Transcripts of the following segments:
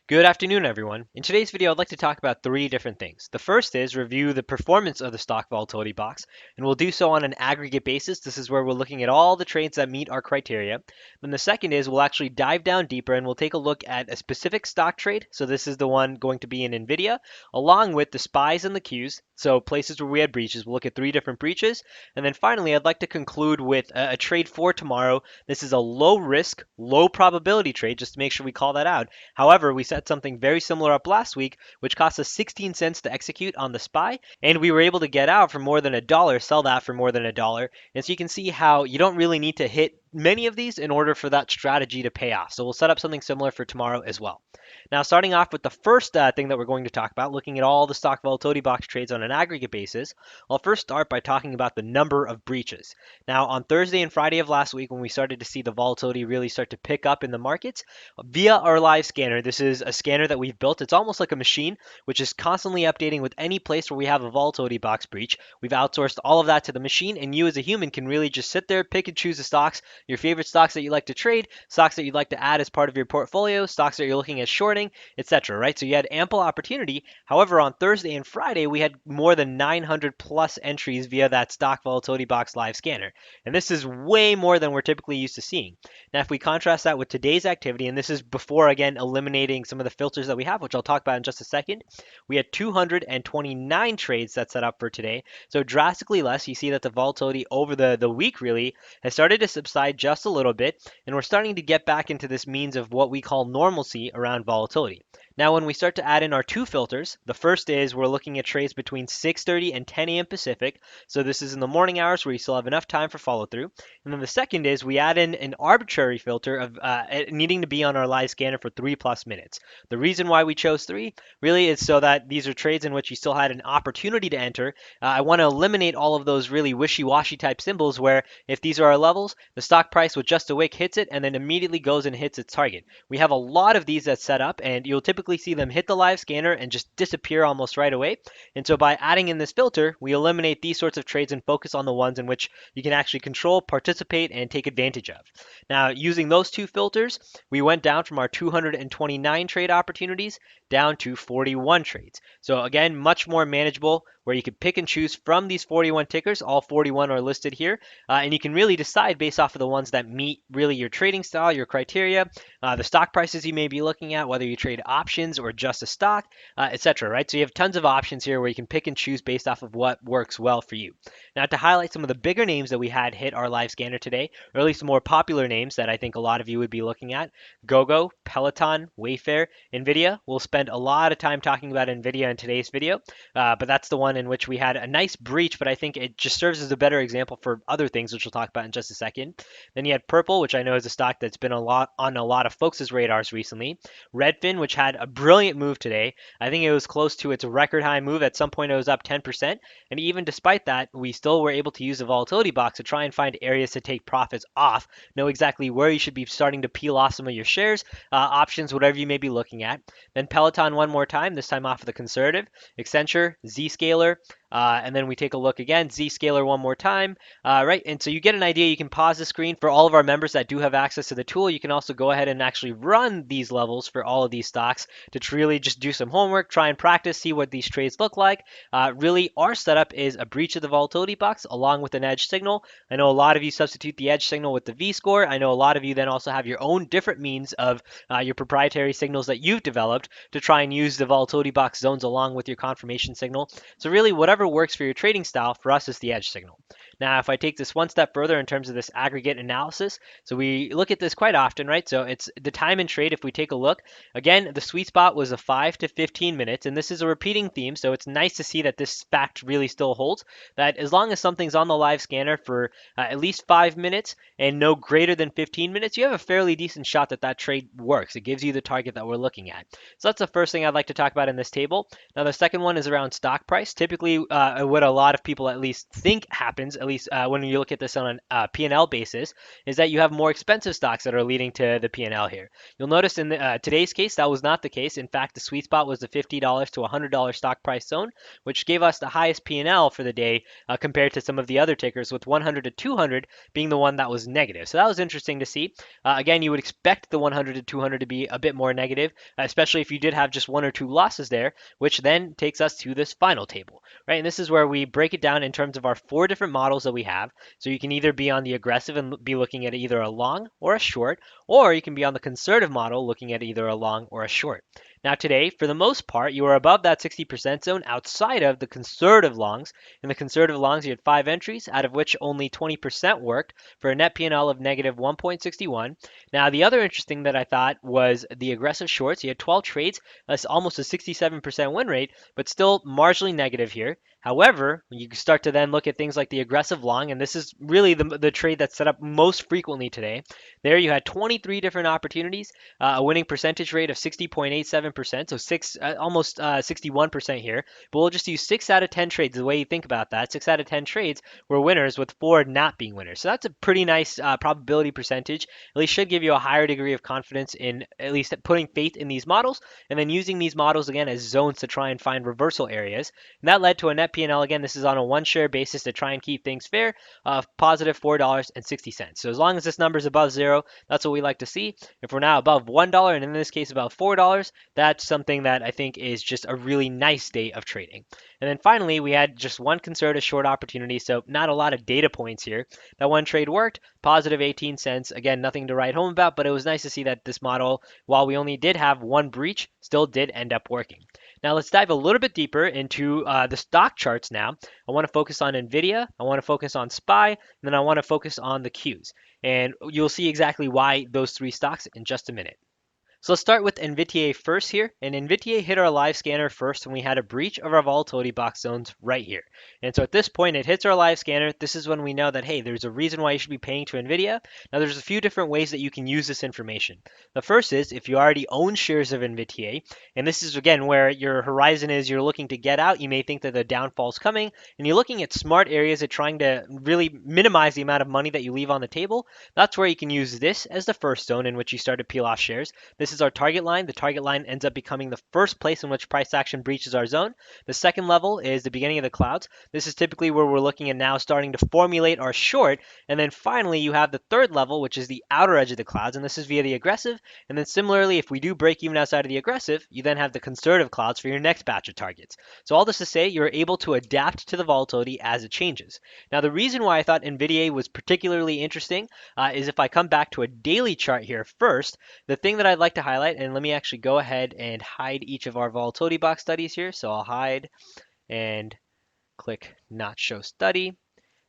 Good afternoon, everyone. In today's video, I'd like to talk about three different things. The first is review the performance of the stock volatility box, and we'll do so on an aggregate basis. This is where we're looking at all the trades that meet our criteria. Then the second is we'll actually dive down deeper and we'll take a look at a specific stock trade. So this is the one going to be in NVIDIA, along with the SPYs and the Qs. So places where we had breaches, we'll look at three different breaches. And then finally, I'd like to conclude with a trade for tomorrow. This is a low risk, low probability trade, just to make sure we call that out. However, we set something very similar up last week, which cost us 16 cents to execute on the SPY, and we were able to get out for more than $1, sell that for more than $1. And so you can see how you don't really need to hit many of these in order for that strategy to pay off. So we'll set up something similar for tomorrow as well. Now, starting off with the first thing that we're going to talk about, looking at all the stock volatility box trades on an aggregate basis, I'll first start by talking about the number of breaches. Now, on Thursday and Friday of last week, when we started to see the volatility really start to pick up in the markets, via our live scanner, this is a scanner that we've built. It's almost like a machine, which is constantly updating with any place where we have a volatility box breach. We've outsourced all of that to the machine, and you as a human can really just sit there, pick and choose the stocks, your favorite stocks that you like to trade, stocks that you'd like to add as part of your portfolio, stocks that you're looking at shorting, etc. Right? So you had ample opportunity. However, on Thursday and Friday, we had more than 900 plus entries via that stock volatility box live scanner. And this is way more than we're typically used to seeing. Now, if we contrast that with today's activity, and this is before, again, eliminating some of the filters that we have, which I'll talk about in just a second, we had 229 trades that set up for today. So drastically less. You see that the volatility over the week really has started to subside just a little bit, and we're starting to get back into this means of what we call normalcy around volatility. Now, when we start to add in our two filters, the first is we're looking at trades between 6:30 and 10 a.m. Pacific. So this is in the morning hours where you still have enough time for follow through. And then the second is we add in an arbitrary filter of needing to be on our live scanner for 3+ minutes. The reason why we chose 3 really is so that these are trades in which you still had an opportunity to enter. I want to eliminate all of those really wishy-washy type symbols where if these are our levels, the stock price with just a wick hits it and then immediately goes and hits its target. We have a lot of these that set up, and you'll typically see them hit the live scanner and just disappear almost right away. And so by adding in this filter, we eliminate these sorts of trades and focus on the ones in which you can actually control, participate, and take advantage of. Now, using those two filters, we went down from our 229 trade opportunities down to 41 trades. So again, much more manageable, where you can pick and choose from these 41 tickers. All 41 are listed here, and you can really decide based off of the ones that meet really your trading style, your criteria, the stock prices you may be looking at, whether you trade options or just a stock, etc. Right? So you have tons of options here where you can pick and choose based off of what works well for you. Now, to highlight some of the bigger names that we had hit our live scanner today, or at least the more popular names that I think a lot of you would be looking at: GoGo, Peloton, Wayfair, NVIDIA. We'll spend a lot of time talking about NVIDIA in today's video, but that's the one in which we had a nice breach, but I think it just serves as a better example for other things, which we'll talk about in just a second. Then you had Purple, which I know is a stock that's been on a lot of folks' radars recently. Redfin, which had a brilliant move today. I think it was close to its record high move. At some point, it was up 10%. And even despite that, we still were able to use the volatility box to try and find areas to take profits off, know exactly where you should be starting to peel off some of your shares, options, whatever you may be looking at. Then Peloton one more time, this time off of the conservative. Accenture, Zscaler, and then we take a look again, Zscaler one more time, right? And so you get an idea. You can pause the screen. For all of our members that do have access to the tool, you can also go ahead and actually run these levels for all of these stocks to really just do some homework, try and practice, see what these trades look like. Really, our setup is a breach of the volatility box along with an edge signal. I know a lot of you substitute the edge signal with the V-score. I know a lot of you then also have your own different means of your proprietary signals that you've developed to try and use the volatility box zones along with your confirmation signal. So really, whatever works for your trading style, for us is the edge signal. Now, if I take this one step further in terms of this aggregate analysis, so we look at this quite often, right? So it's the time and trade. If we take a look, again, the sweet spot was a 5 to 15 minutes, and this is a repeating theme. So it's nice to see that this fact really still holds, that as long as something's on the live scanner for at least 5 minutes and no greater than 15 minutes, you have a fairly decent shot that that trade works. It gives you the target that we're looking at. So that's the first thing I'd like to talk about in this table. Now, the second one is around stock price. Typically, what a lot of people at least think happens, at least least when you look at this on a P&L basis, is that you have more expensive stocks that are leading to the P&L here. You'll notice in today's case, that was not the case. In fact, the sweet spot was the $50 to $100 stock price zone, which gave us the highest P&L for the day compared to some of the other tickers, with 100 to 200 being the one that was negative. So that was interesting to see. Again, you would expect the 100 to 200 to be a bit more negative, especially if you did have just one or two losses there, which then takes us to this final table, right? And this is where we break it down in terms of our four different models that we have. So you can either be on the aggressive and be looking at either a long or a short, or you can be on the conservative model looking at either a long or a short. Now today, for the most part, you are above that 60% zone outside of the conservative longs. In the conservative longs, you had 5 entries, out of which only 20% worked for a net P&L of negative 1.61. Now the other interesting that I thought was the aggressive shorts. You had 12 trades, that's almost a 67% win rate, but still marginally negative here. However, when you start to then look at things like the aggressive long, and this is really the trade that's set up most frequently today, there you had 23 different opportunities, a winning percentage rate of 60.87%, so almost 61% here. But we'll just use 6 out of 10 trades. The way you think about that, 6 out of 10 trades were winners, with 4 not being winners. So that's a pretty nice probability percentage. At least should give you a higher degree of confidence in at least putting faith in these models, and then using these models again as zones to try and find reversal areas. And that led to a net P&L. Again, this is on a one share basis to try and keep things fair, of positive $4.60. So as long as this number is above zero, that's what we like to see. If we're now above $1, and in this case above $4, that's something that I think is just a really nice day of trading. And then finally, we had just one conservative short opportunity, so not a lot of data points here. That one trade worked, positive 18 cents. Again, nothing to write home about, but it was nice to see that this model, while we only did have one breach, still did end up working. Now let's dive a little bit deeper into the stock charts now. I want to focus on NVIDIA, I want to focus on SPY, and then I want to focus on the Qs. And you'll see exactly why those three stocks in just a minute. So let's start with NVTA first here. And NVTA hit our live scanner first when we had a breach of our volatility box zones right here. And so at this point, it hits our live scanner. This is when we know that, hey, there's a reason why you should be paying to NVIDIA. Now, there's a few different ways that you can use this information. The first is if you already own shares of NVTA, and this is, again, where your horizon is you're looking to get out. You may think that the downfall is coming, and you're looking at smart areas at trying to really minimize the amount of money that you leave on the table. That's where you can use this as the first zone in which you start to peel off shares. This is our target line. The target line ends up becoming the first place in which price action breaches our zone. The second level is the beginning of the clouds. This is typically where we're looking at now starting to formulate our short. And then finally, you have the third level, which is the outer edge of the clouds. And this is via the aggressive. And then similarly, if we do break even outside of the aggressive, you then have the conservative clouds for your next batch of targets. So all this to say, you're able to adapt to the volatility as it changes. Now, the reason why I thought NVIDIA was particularly interesting is if I come back to a daily chart here first, the thing that I'd like to highlight, and let me actually go ahead and hide each of our volatility box studies here. So I'll hide and click not show study.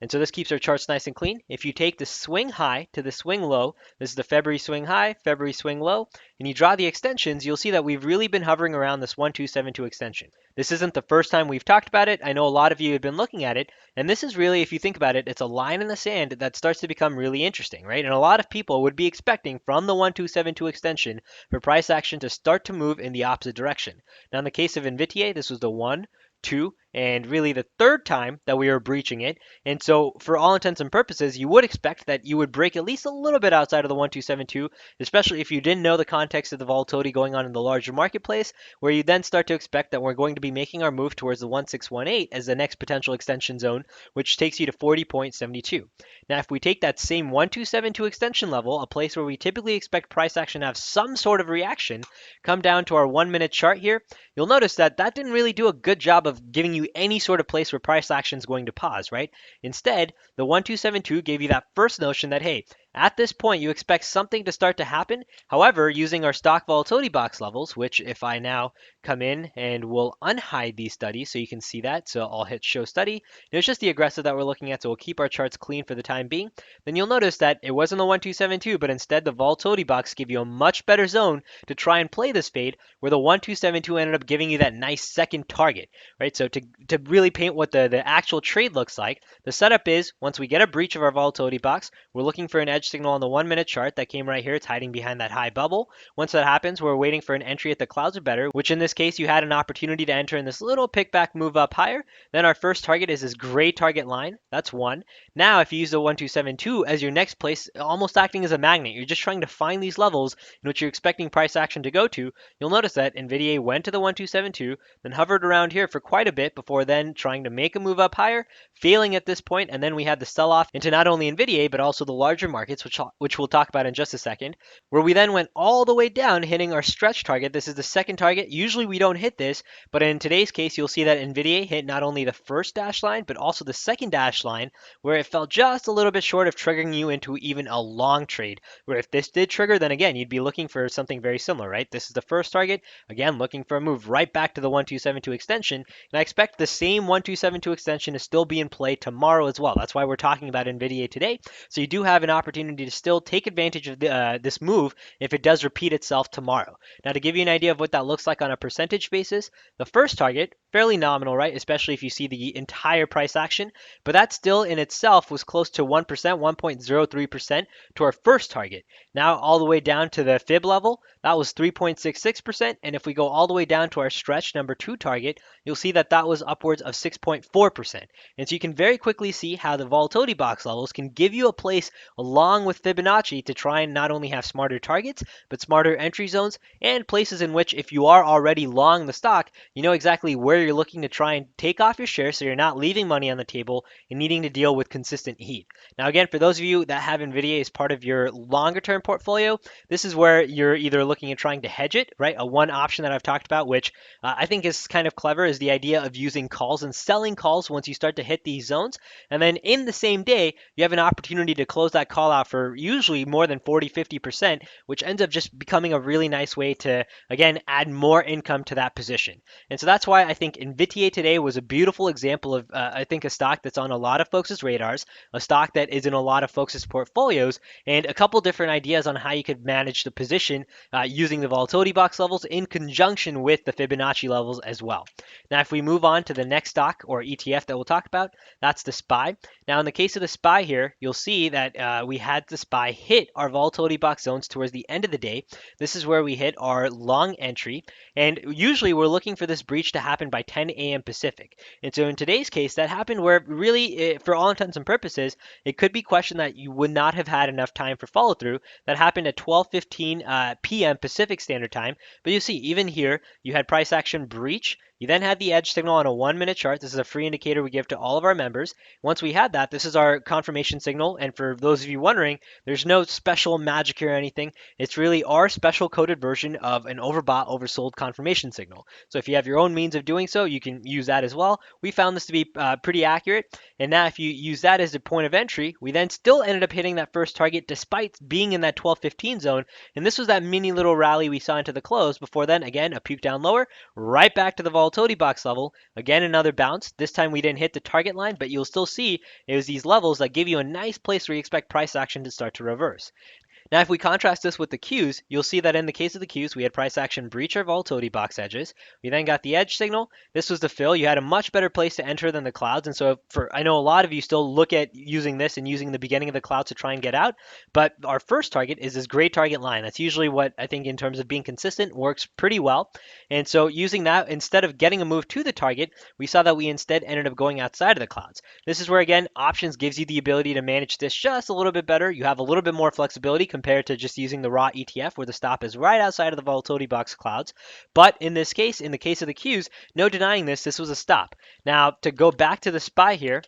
And so this keeps our charts nice and clean. If you take the swing high to the swing low, this is the February swing high, February swing low, and you draw the extensions, you'll see that we've really been hovering around this 1272 extension. This isn't the first time we've talked about it. I know a lot of you have been looking at it, and this is really, if you think about it, it's a line in the sand that starts to become really interesting, right? And a lot of people would be expecting from the 1272 extension for price action to start to move in the opposite direction. Now in the case of NVTA, this was the 1, 2, and really the third time that we were breaching it. And so for all intents and purposes, you would expect that you would break at least a little bit outside of the 1272, especially if you didn't know the context of the volatility going on in the larger marketplace, where you then start to expect that we're going to be making our move towards the 1618 as the next potential extension zone, which takes you to 40.72. Now, if we take that same 1272 extension level, a place where we typically expect price action to have some sort of reaction, come down to our 1 minute chart here, you'll notice that that didn't really do a good job of giving you any sort of place where price action is going to pause, right? Instead, the 1272 gave you that first notion that, hey, at this point, you expect something to start to happen. However, using our stock volatility box levels, which if I now come in and we'll unhide these studies so you can see that, so I'll hit show study. And it's just the aggressive that we're looking at, so we'll keep our charts clean for the time being. Then you'll notice that it wasn't the 1272, but instead the volatility box gave you a much better zone to try and play this fade, where the 1272 ended up giving you that nice second target, right? So to really paint what the actual trade looks like, the setup is once we get a breach of our volatility box, we're looking for an edge edge signal on the 1 minute chart that came right here. It's hiding behind that high bubble. Once that happens, we're waiting for an entry at the clouds or better, which in this case, you had an opportunity to enter in this little pickback move up higher. Then our first target is this gray target line. That's one. Now, if you use the 1272 as your next place, almost acting as a magnet, you're just trying to find these levels in which you're expecting price action to go to. You'll notice that NVTA went to the 1272, then hovered around here for quite a bit before then trying to make a move up higher, failing at this point, and then we had the sell-off into not only NVTA but also the larger markets, which we'll talk about in just a second, where we then went all the way down, hitting our stretch target. This is the second target. Usually we don't hit this, but in today's case, you'll see that NVTA hit not only the first dash line, but also the second dash line, where it fell just a little bit short of triggering you into even a long trade, where if this did trigger, then again, you'd be looking for something very similar, right? This is the first target, again, looking for a move right back to the 1272 extension, and I expect the same 1272 extension to still be in play tomorrow as well. That's why we're talking about NVIDIA today. So you do have an opportunity to still take advantage of this move if it does repeat itself tomorrow. Now, to give you an idea of what that looks like on a percentage basis, the first target, fairly nominal, right? Especially if you see the entire price action, but that still in itself was close to 1%, 1.03% to our first target. Now, all the way down to the fib level, that was 3.66%. And if we go all the way down to our stretch number 2 target, you'll see that that was upwards of 6.4%. And so you can very quickly see how the volatility box levels can give you a place along with Fibonacci to try and not only have smarter targets, but smarter entry zones and places in which if you are already long the stock, you know exactly where you're looking to try and take off your share so you're not leaving money on the table and needing to deal with consistent heat. Now, again, for those of you that have NVIDIA as part of your longer term portfolio, this is where you're either looking at trying to hedge it, right? A one option that I've talked about, which I think is kind of clever, is the idea of using calls and selling calls once you start to hit these zones. And then in the same day, you have an opportunity to close that call out for usually more than 40, 50%, which ends up just becoming a really nice way to, again, add more income to that position. And so that's why I think NVTA today was a beautiful example of, I think, a stock that's on a lot of folks' radars, a stock that is in a lot of folks' portfolios, and a couple different ideas on how you could manage the position using the volatility box levels in conjunction with the Fibonacci levels as well. Now, if we move on to the next stock or ETF that we'll talk about, that's the SPY. Now, in the case of the SPY here, you'll see that we had the SPY hit our volatility box zones towards the end of the day. This is where we hit our long entry, and usually we're looking for this breach to happen by 10 a.m. Pacific. And so in today's case, that happened where really, for all intents and purposes, it could be questioned that you would not have had enough time for follow through. That happened at 12:15 p.m. Pacific Standard Time. But you see, even here, you had price action breach. You then had the edge signal on a 1 minute chart. This is a free indicator we give to all of our members. Once we had that, this is our confirmation signal. And for those of you wondering, there's no special magic here or anything. It's really our special coded version of an overbought, oversold confirmation signal. So if you have your own means of doing so, you can use that as well. We found this to be pretty accurate. And now if you use that as the point of entry, we then still ended up hitting that first target despite being in that 12:15 zone. And this was that mini little rally we saw into the close before then, again, a puke down lower, right back to the volatility box level. Again, another bounce. This time we didn't hit the target line, but you'll still see it was these levels that give you a nice place where you expect price action to start to reverse. Now, if we contrast this with the Qs, you'll see that in the case of the Qs, we had price action breach our volatility box edges. We then got the edge signal. This was the fill. You had a much better place to enter than the clouds. And so I know a lot of you still look at using this and using the beginning of the clouds to try and get out. But our first target is this gray target line. That's usually what I think in terms of being consistent works pretty well. And so using that, instead of getting a move to the target, we saw that we instead ended up going outside of the clouds. This is where, again, options gives you the ability to manage this just a little bit better. You have a little bit more flexibility compared to just using the raw ETF where the stop is right outside of the volatility box clouds. But in this case, in the case of the Qs, no denying this was a stop. Now, to go back to the SPY here,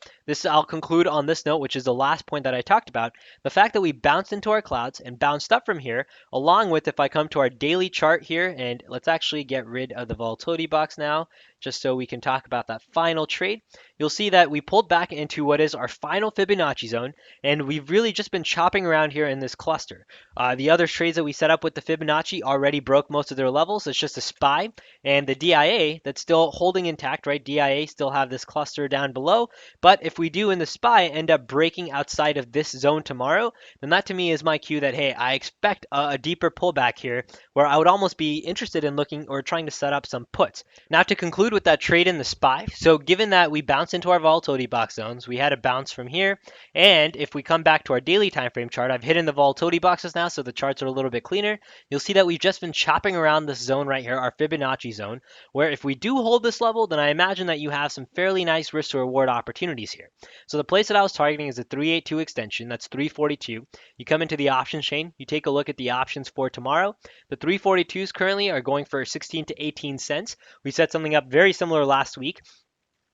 I'll conclude on this note, which is the last point that I talked about. The fact that we bounced into our clouds and bounced up from here, along with if I come to our daily chart here, and let's actually get rid of the volatility box now, just so we can talk about that final trade, you'll see that we pulled back into what is our final Fibonacci zone, and we've really just been chopping around here in this cluster. cluster. The other trades that we set up with the Fibonacci already broke most of their levels. It's just a SPY and the DIA that's still holding intact, right? DIA still have this cluster down below. But if we do in the SPY end up breaking outside of this zone tomorrow, then that to me is my cue that, hey, I expect a deeper pullback here where I would almost be interested in looking or trying to set up some puts. Now to conclude with that trade in the SPY, so given that we bounced into our volatility box zones, we had a bounce from here, and if we come back to our daily time frame chart, I've hidden the volatility boxes now so the charts are a little bit cleaner. You'll see that we've just been chopping around this zone right here, our Fibonacci zone, where if we do hold this level, then I imagine that you have some fairly nice risk to reward opportunities here. So the place that I was targeting is the 382 extension, that's 342. You come into the options chain, you take a look at the options for tomorrow. The 342s currently are going for 16 to 18 cents. We set something up very similar last week.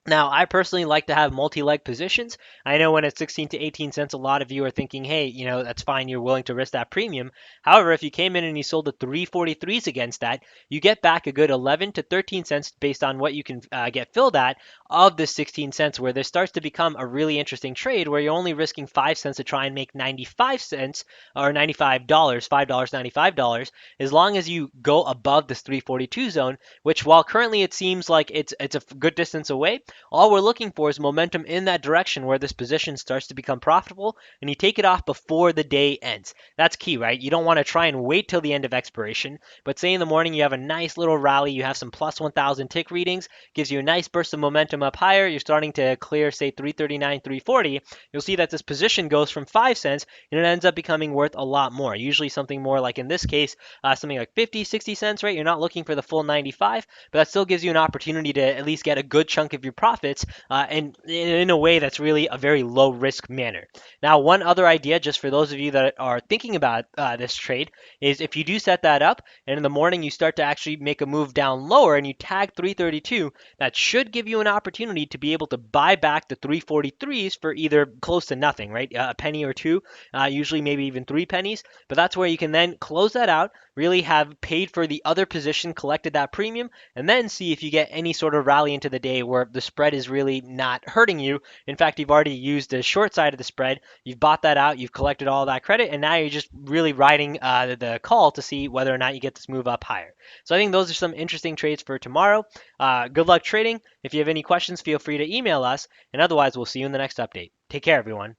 Now, I personally like to have multi-leg positions. I know when it's 16 to 18 cents, a lot of you are thinking, hey, that's fine. You're willing to risk that premium. However, if you came in and you sold the 343s against that, you get back a good 11 to 13 cents based on what you can get filled at of the 16 cents, where this starts to become a really interesting trade where you're only risking 5 cents to try and make 95 cents or $95, $5, $95, as long as you go above this 342 zone, which while currently it seems like it's a good distance away, all we're looking for is momentum in that direction where this position starts to become profitable and you take it off before the day ends. That's key, right? You don't want to try and wait till the end of expiration, but say in the morning you have a nice little rally, you have some plus 1,000 tick readings, gives you a nice burst of momentum up higher, you're starting to clear, say, 339, 340, you'll see that this position goes from 5 cents and it ends up becoming worth a lot more. Usually something more like in this case, something like 50, 60 cents, right? You're not looking for the full 95, but that still gives you an opportunity to at least get a good chunk of your profits and in a way that's really a very low risk manner. Now, one other idea, just for those of you that are thinking about this trade, is if you do set that up and in the morning you start to actually make a move down lower and you tag 332, that should give you an opportunity to be able to buy back the 343s for either close to nothing, right? A penny or two, usually maybe even 3 pennies. But that's where you can then close that out, really have paid for the other position, collected that premium, and then see if you get any sort of rally into the day where the spread is really not hurting you. In fact, you've already used the short side of the spread, you've bought that out, you've collected all that credit, and now you're just really riding the call to see whether or not you get this move up higher. So I think those are some interesting trades for tomorrow. Good luck trading. If you have any questions, feel free to email us, and otherwise we'll see you in the next update. Take care, everyone.